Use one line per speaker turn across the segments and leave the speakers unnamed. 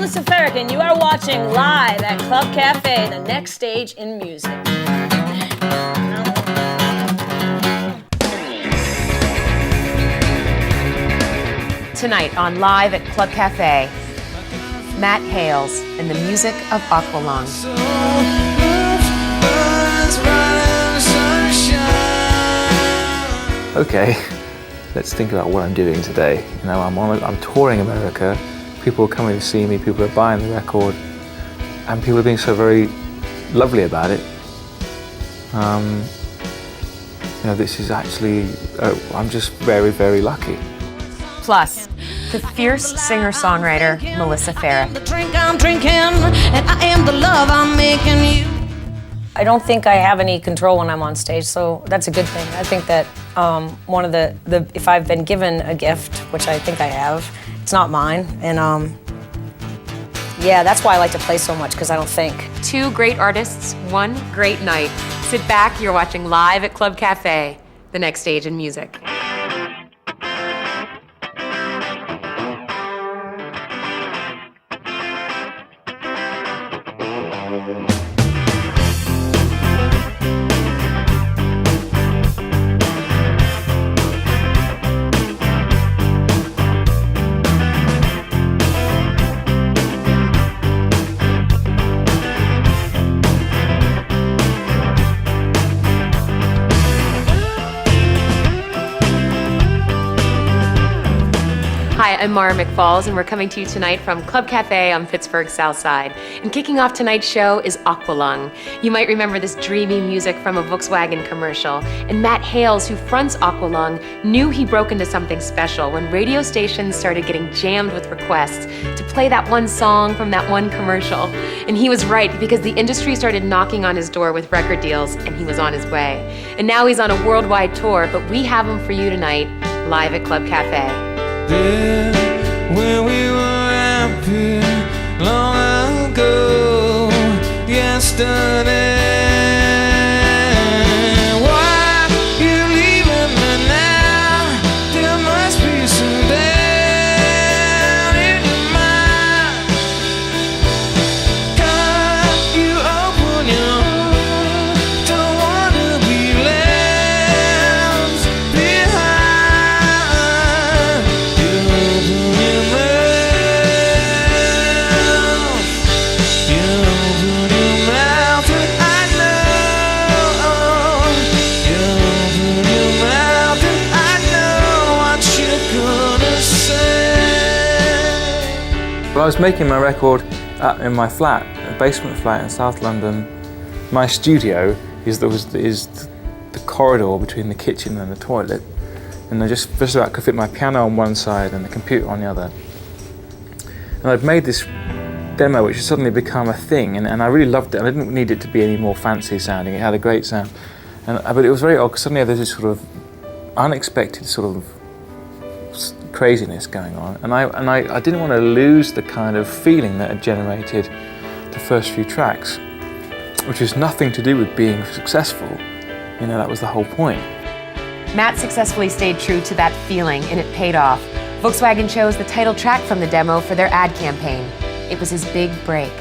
Melissa Ferrick, and you are watching live at Club Cafe, the next stage in music.
Tonight on Live at Club Cafe, Matt Hales and the music of Aqualung.
Okay, let's think about what I'm doing today. You know, I'm touring America. People are coming to see me. People are buying the record, and people are being so very lovely about it. You know, this is actually, I'm just very, very lucky.
Plus, the fierce singer-songwriter Melissa Ferrick.
The drink I'm drinking, and I am the love I'm making you.
I don't think I have any control when I'm on stage, so that's a good thing. I think that one of the if I've been given a gift, which I think I have, it's not mine, and yeah, that's why I like to play so much, because I don't think.
Two great artists, one great night. Sit back, you're watching Live at Club Cafe, the next stage in music. Hi, I'm Mara McFalls, and we're coming to you tonight from Club Cafe on Pittsburgh's South Side. And kicking off tonight's show is Aqualung. You might remember this dreamy music from a Volkswagen commercial. And Matt Hales, who fronts Aqualung, knew he broke into something special when radio stations started getting jammed with requests to play that one song from that one commercial. And he was right, because the industry started knocking on his door with record deals, and he was on his way. And now he's on a worldwide tour, but we have him for you tonight, live at Club Cafe.
There, when we were happy long ago, yesterday. Why you leaving me now? There must be some doubt in your mind. Can't you open your heart? Don't want to be left behind.
When I was making my record in my flat, a basement flat in South London, my studio is the corridor between the kitchen and the toilet, and I just about could fit my piano on one side and the computer on the other. And I'd made this demo which had suddenly become a thing, and I really loved it. I didn't need it to be any more fancy sounding. It had a great sound, but it was very odd, because suddenly there was this sort of unexpected sort of craziness going on, and I didn't want to lose the kind of feeling that had generated the first few tracks, which is nothing to do with being successful. You know, that was the whole point.
Matt successfully stayed true to that feeling, and it paid off. Volkswagen chose the title track from the demo for their ad campaign. It was his big break.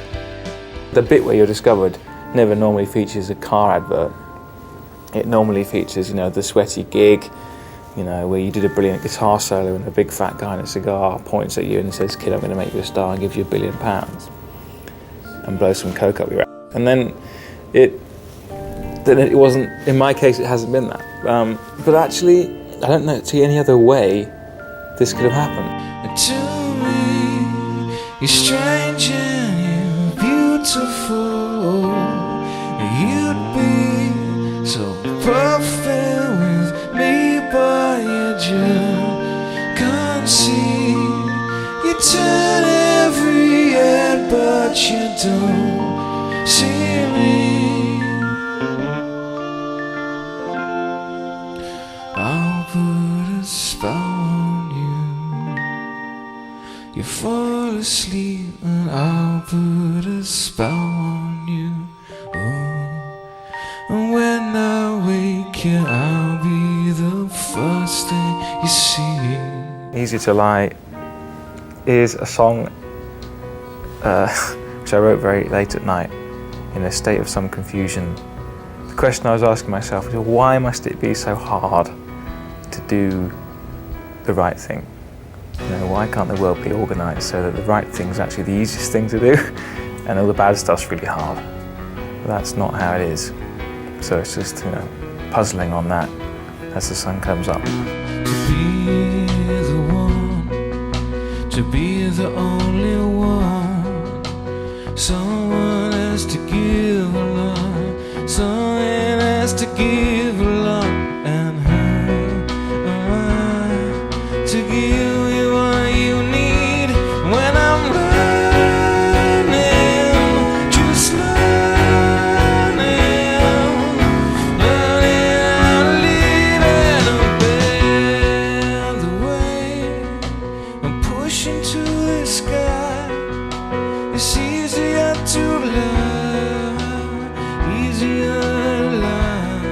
The bit where you're discovered never normally features a car advert. It normally features, you know, the sweaty gig, you know, where you did a brilliant guitar solo and a big fat guy in a cigar points at you and says, "Kid, I'm going to make you a star and give you £1 billion," and blow some coke up your ass. And then it wasn't, in my case, it hasn't been that. But actually, I don't see any other way this could have happened.
To me, you're strange and you're beautiful. You'd be so perfect with me, but you just can't see. You turn every head, but you don't see me. I'll put a spell on you. You fall asleep and I'll put a spell on you. Oh. And when I wake you, I'll be the first thing you see.
Easy to Lie is a song which I wrote very late at night in a state of some confusion. The question I was asking myself is, why must it be so hard to do the right thing? You know, why can't the world be organised so that the right thing is actually the easiest thing to do and all the bad stuff's really hard? But that's not how it is. So it's just, you know, puzzling on that as the sun comes up.
To be the one, to be the only one. Someone has to give a lot, someone has to give a lot, and how am I to give you what you need when I'm learning, just learning how to lead and bear the way I'm pushing to the sky. It's easier to love, easier to lie,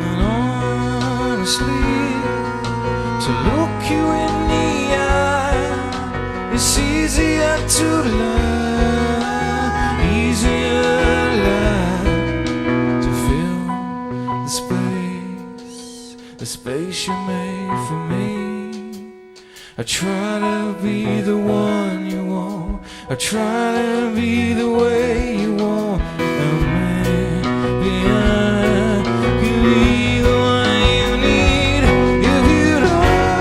and honestly, to look you in the eye. It's easier to love, easier to lie, to fill the space you made for me. I try to be the one you want, I try to be the way you want, and maybe I could be the one you need if you don't.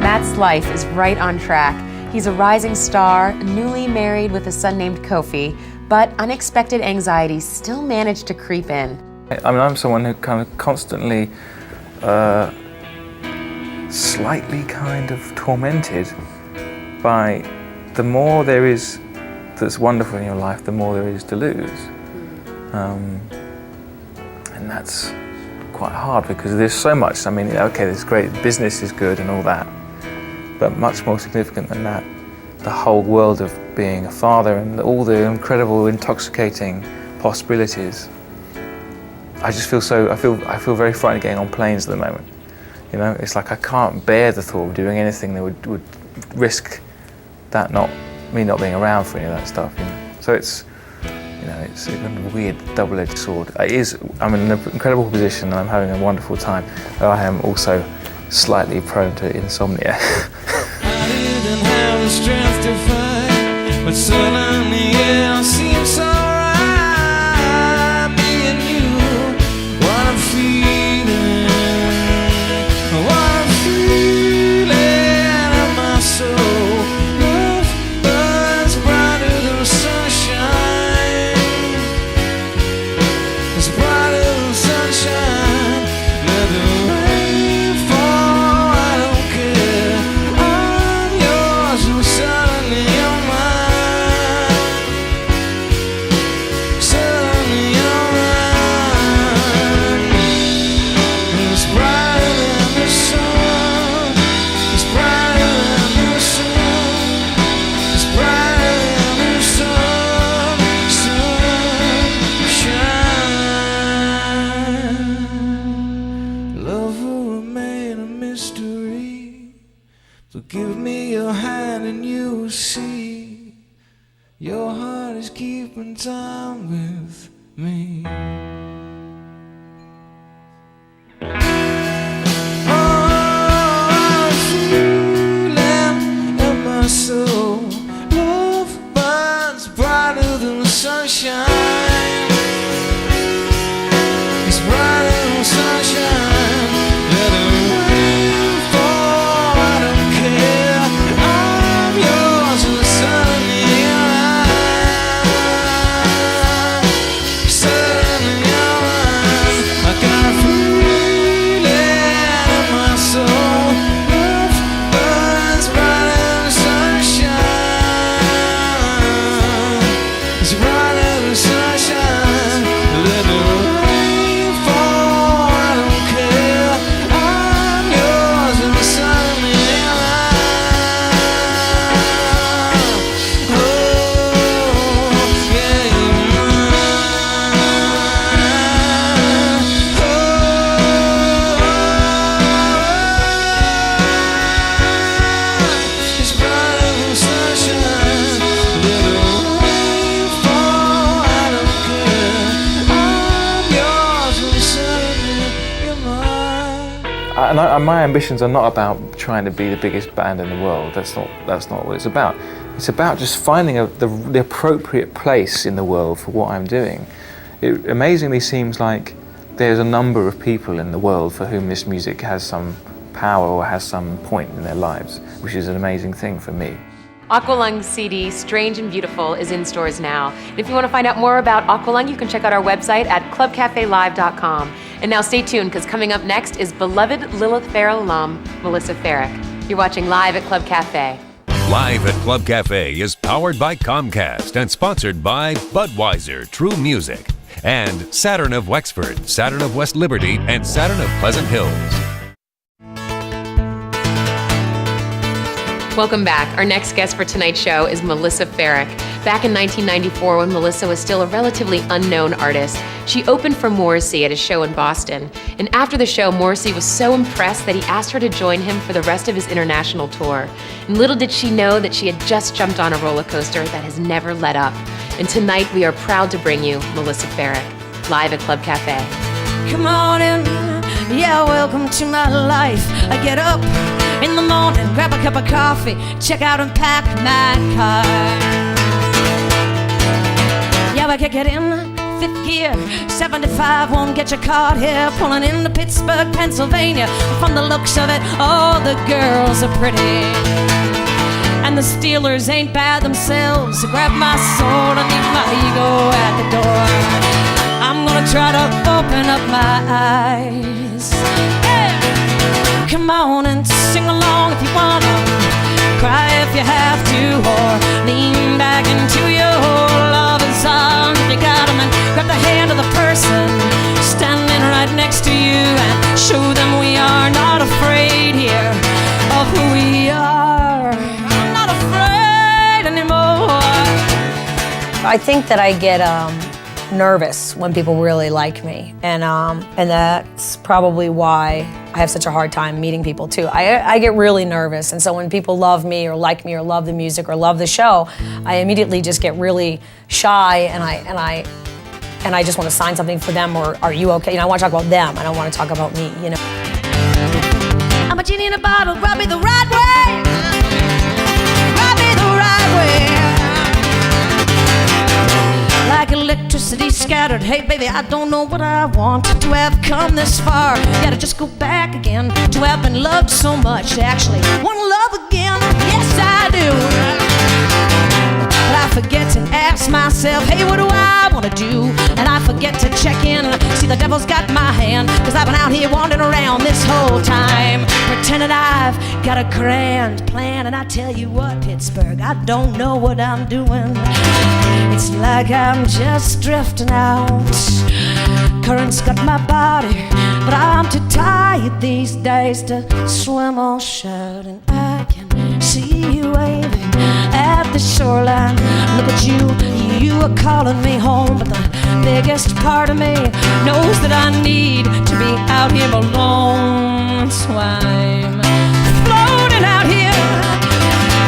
Matt's life is right on track. He's a rising star, newly married with a son named Kofi, but unexpected anxieties still manage to creep in.
I mean, I'm someone who kind of constantly, slightly kind of tormented by the more there is that's wonderful in your life, the more there is to lose. And that's quite hard because there's so much. I mean, okay, there's great, business is good and all that, but much more significant than that, the whole world of being a father and all the incredible, intoxicating possibilities. I just feel I feel very frightened getting on planes at the moment. You know, it's like I can't bear the thought of doing anything that would risk that me not being around for any of that stuff. You know, so it's, you know, it's a weird double-edged sword. I'm in an incredible position and I'm having a wonderful time, but I am also slightly prone to insomnia.
I didn't have the strength to fight, but suddenly it all seems so right. Being you, what I'm feeling, in my soul. Love burns brighter than the sunshine. It's brighter than the sunshine. Let the rain fall, I don't care. I'm yours and suddenly you're mine. Suddenly you're mine. It's brighter than the sun. It's brighter than the sun. It's brighter than the sun. Sunshine. Love will remain a mystery. So give me your hand and you will see. Your heart is keeping time with me. My soul, love burns brighter than the sunshine. It's brighter than the sunshine. Let the rain fall, I don't care. I'm yours and suddenly you're mine. Suddenly
And my ambitions are not about trying to be the biggest band in the world. That's not what it's about. It's about just finding the appropriate place in the world for what I'm doing. It amazingly seems like there's a number of people in the world for whom this music has some power or has some point in their lives, which is an amazing thing for me.
Aqualung's CD, Strange and Beautiful, is in stores now. And if you want to find out more about Aqualung, you can check out our website at clubcafelive.com. And now stay tuned, because coming up next is beloved Lilith Fair alum, Melissa Ferrick. You're watching Live at Club Cafe.
Live at Club Cafe is powered by Comcast and sponsored by Budweiser True Music and Saturn of Wexford, Saturn of West Liberty, and Saturn of Pleasant Hills.
Welcome back. Our next guest for tonight's show is Melissa Ferrick. Back in 1994, when Melissa was still a relatively unknown artist, she opened for Morrissey at a show in Boston. And after the show, Morrissey was so impressed that he asked her to join him for the rest of his international tour. And little did she know that she had just jumped on a roller coaster that has never let up. And tonight, we are proud to bring you Melissa Ferrick, live at Club Cafe.
Come on in, yeah, welcome to my life. I get up in the morning, grab a cup of coffee, check out and pack my car. Yeah, we kick it in fifth gear, 75 won't get you caught here, pulling into Pittsburgh, Pennsylvania. From the looks of it, all the girls are pretty, and the Steelers ain't bad themselves. So grab my sword and leave my ego at the door. I'm gonna try to open up my eyes. Yeah. Come on and sing along if you wanna, cry if you have to, or lean back into your lover's arms if you got 'em, and grab the hand of the person standing right next to you and show them we are not afraid here of who we are. I'm not afraid anymore.
I think that I get nervous when people really like me, and that's probably why I have such a hard time meeting people too. I get really nervous, and so when people love me or like me or love the music or love the show, I immediately just get really shy, and I just want to sign something for them, or are you okay? You know, I want to talk about them. I don't want to talk about me. You know.
I'm a genie in a bottle, rub me the right way. Rub me the right way. Like electricity scattered. Hey baby, I don't know what I want to have come this far. Yeah, to just go back again, to have been loved so much, to actually want to love again. Yes, I do. But I forget to ask myself, hey, what do I want to do? And I forget to check in. See, the devil's got my hand, cause I've been out here wandering around this whole time, pretending I've got a grand plan. And I tell you what, Pittsburgh, I don't know what I'm doing. It's like I'm just drifting out. Current's got my body, but I'm too tired these days to swim or shout. And I can see you waving at the shoreline. Look at you are calling me home, but the biggest part of me knows that I need to be out here alone. So I'm floating out here,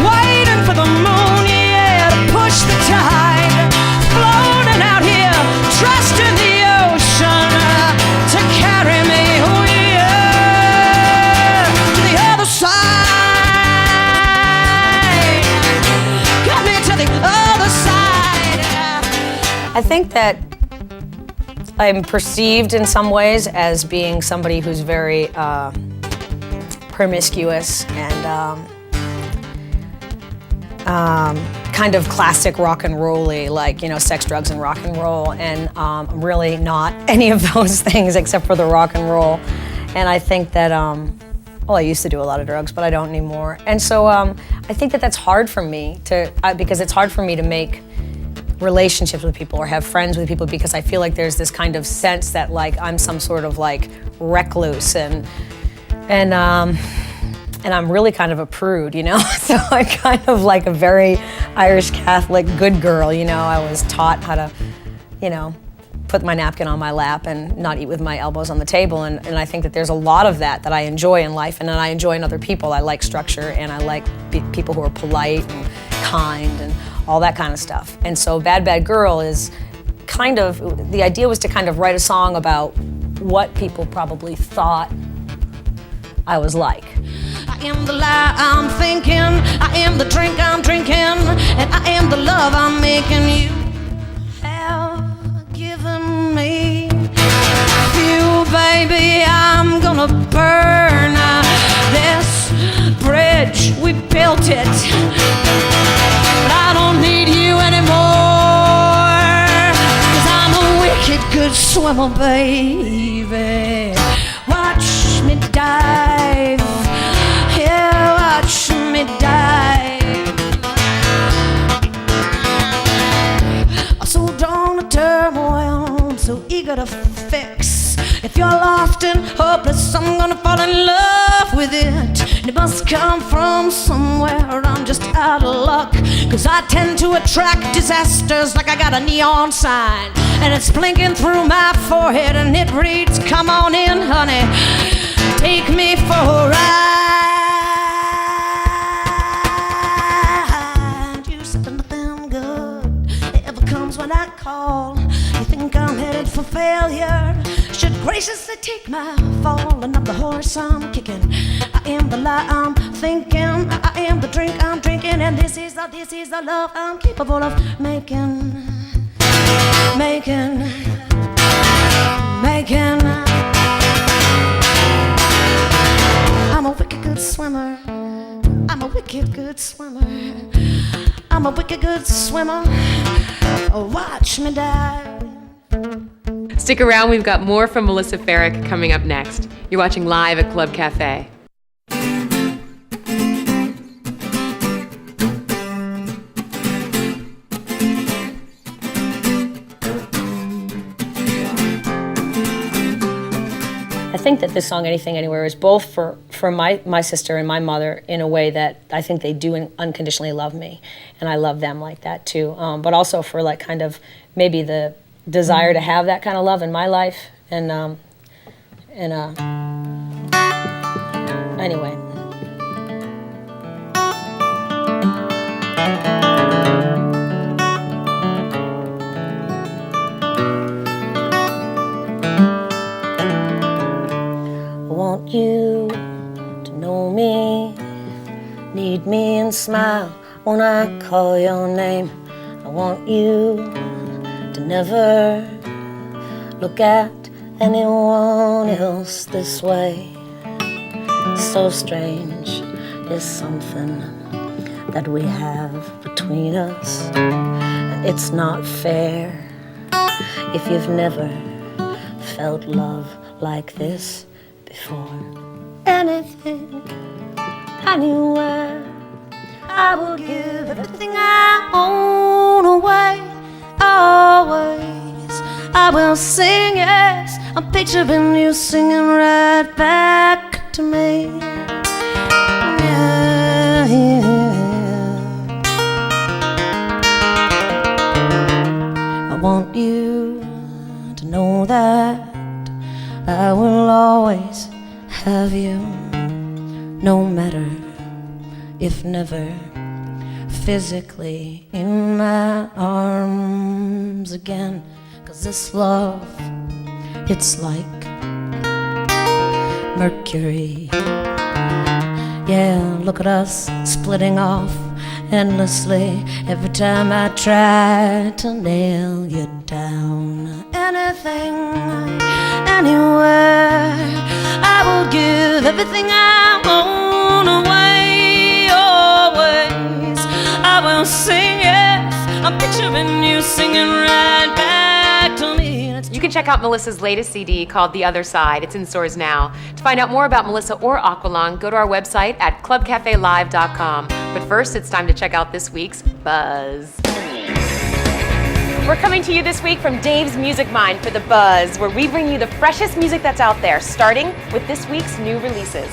waiting for the moon, yeah, to push the tide. Floating out here, trusting the ocean to carry me, oh yeah, to the other side. Got me to the other side.
I think that I'm perceived in some ways as being somebody who's very promiscuous and kind of classic rock and roll-y, like, you know, sex, drugs, and rock and roll, and I'm really not any of those things except for the rock and roll. And I think that, well, I used to do a lot of drugs, but I don't anymore. And so I think that that's hard for me because it's hard for me to make relationships with people or have friends with people, because I feel like there's this kind of sense that like I'm some sort of like recluse, and I'm really kind of a prude, you know? So I'm kind of like a very Irish Catholic good girl, you know? I was taught how to, you know, put my napkin on my lap and not eat with my elbows on the table, and I think that there's a lot of that I enjoy in life, and then I enjoy in other people. I like structure, and I like people who are polite and kind and all that kind of stuff. And so Bad Bad Girl is kind of, the idea was to kind of write a song about what people probably thought I was like.
I am the lie I'm thinking, I am the drink I'm drinking, and I am the love I'm making. You have given me fuel, baby, I'm gonna burn this bridge, we built it, but I don't need you anymore, 'cause I'm a wicked good swimmer, baby. Watch me dive, yeah, watch me dive. So drawn to turmoil, so eager to fix. If you're lost and hopeless, I'm gonna fall in love with it. And it must come from somewhere, I'm just out of luck, 'cause I tend to attract disasters like I got a neon sign, and it's blinking through my forehead, and it reads, come on in, honey, take me for a ride. You said nothing good ever comes when I call. You think I'm headed for failure, should graciously take my fall. And I'm the horse I'm kicking, I am the lie I'm thinking, I am the drink I'm drinking, and this is the love I'm capable of making. I'm a wicked good swimmer, I'm a wicked good swimmer, I'm a wicked good swimmer, watch me dive.
Stick around, we've got more from Melissa Ferrick coming up next. You're watching Live at Club Cafe.
I think that this song, Anything Anywhere, is both for my sister and my mother in a way that I think they do unconditionally love me, and I love them like that too. But also for like kind of maybe the desire to have that kind of love in my life, and anyway. I want you to know me, need me and smile when I call your name. I want you to never look at anyone else this way. So strange is something that we have between us, and it's not fair if you've never felt love like this before. Anything, anywhere, I will give everything I own away. Always, I will sing, yes, I'm picturing you singing right back to me. Yeah, yeah. I want you to know that I will always have you, no matter if never physically in my arms again. 'Cause this love, it's like mercury. Yeah, look at us splitting off endlessly every time I try to nail you down. Anything, anywhere, I will give everything I own away. Always, I will sing, yes, I'm picturing you singing right back to me.
You can check out Melissa's latest CD called The Other Side. It's in stores now. To find out more about Melissa or Aqualung, go to our website at clubcafelive.com. But first, it's time to check out this week's Buzz. We're coming to you this week from Dave's Music Mind for The Buzz, where we bring you the freshest music that's out there, starting with this week's new releases.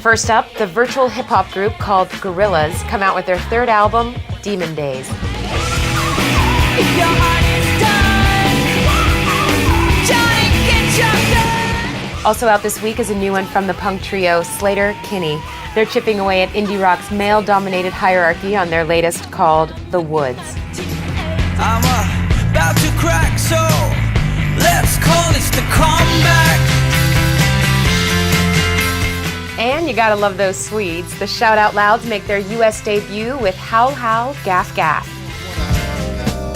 First up, the virtual hip-hop group called Gorillaz come out with their third album, Demon Days. Also out this week is a new one from the punk trio Slater Kinney. They're chipping away at indie rock's male-dominated hierarchy on their latest called The Woods.
I'm about to crack, so let's call this the comeback.
And you gotta love those Swedes. The Shout Out Louds make their US debut with Howl Howl Gaff Gaff.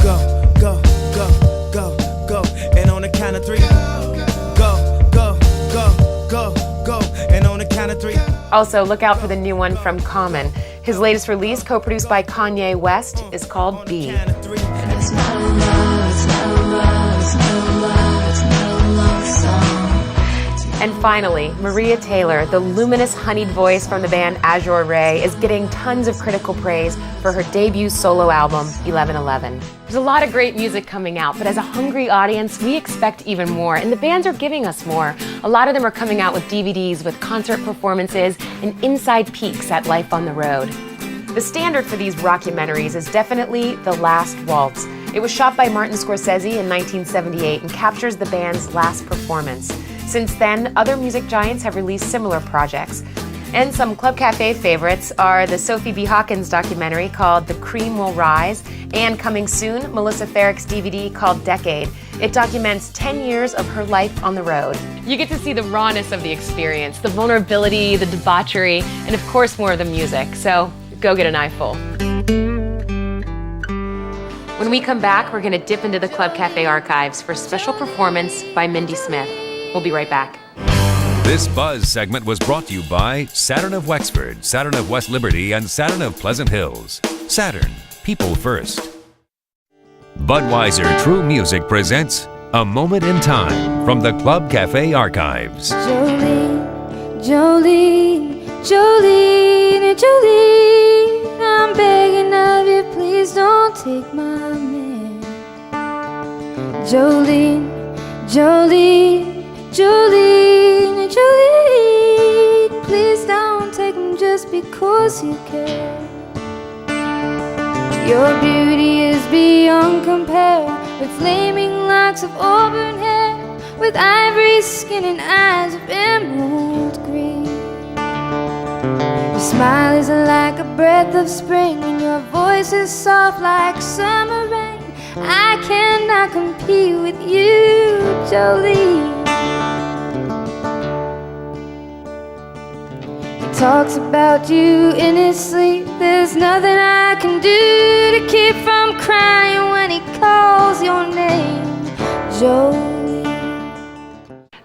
Go, go, go, go, go, and on the count of 3. Go, go, go, go, go, and on the count of 3.
Also, look out for the new one from Common. His latest release, co-produced by Kanye West, is called B.
It's not a love, it's not a love, it's not a love, it's not a love song.
And finally, Maria Taylor, the luminous honeyed voice from the band Azure Ray, is getting tons of critical praise for her debut solo album, 1111. There's a lot of great music coming out, but as a hungry audience, we expect even more, and the bands are giving us more. A lot of them are coming out with DVDs with concert performances and inside peeks at life on the road. The standard for these rockumentaries is definitely The Last Waltz. It was shot by Martin Scorsese in 1978 and captures the band's last performance. Since then, other music giants have released similar projects. And some Club Cafe favorites are the Sophie B. Hawkins documentary called The Cream Will Rise, and coming soon, Melissa Ferrick's DVD called Decade. It documents 10 years of her life on the road. You get to see the rawness of the experience, the vulnerability, the debauchery, and of course more of the music. So go get an eyeful. When we come back, we're going to dip into the Club Cafe archives for a special performance by Mindy Smith. We'll be right back.
This Buzz segment was brought to you by Saturn of Wexford, Saturn of West Liberty, and Saturn of Pleasant Hills. Saturn, people first. Budweiser True Music presents A Moment in Time from the Club Cafe archives.
Jolene, Jolene, Jolene, Jolene, I'm begging of you, please don't take my man. Jolene, Jolene, Jolene, Jolene, please don't take him just because you can. Your beauty is beyond compare, with flaming locks of auburn hair, with ivory skin and eyes of emerald green. Your smile is like a breath of spring, and your voice is soft like summer rain. I cannot compete with you, Jolene. Talks about you in his sleep. There's nothing I can do to keep from crying when he calls your name, Jolie.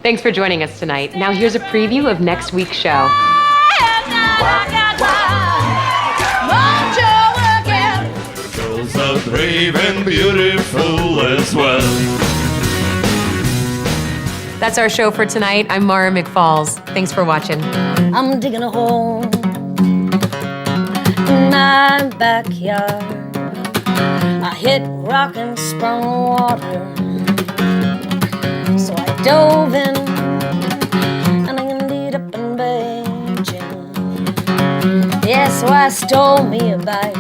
Thanks for joining us tonight. Now here's a preview of next week's show.
Girls are brave and beautiful as well.
That's our show for tonight. I'm Mara McFalls. Thanks for watching.
I'm digging a hole in my backyard. I hit rock and sprung water, so I dove in and I ended up in Beijing. Yeah, so I stole me a bike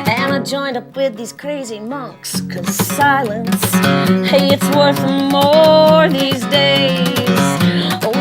and I joined up with these crazy monks, 'cause silence, hey, it's worth more these days. Oh,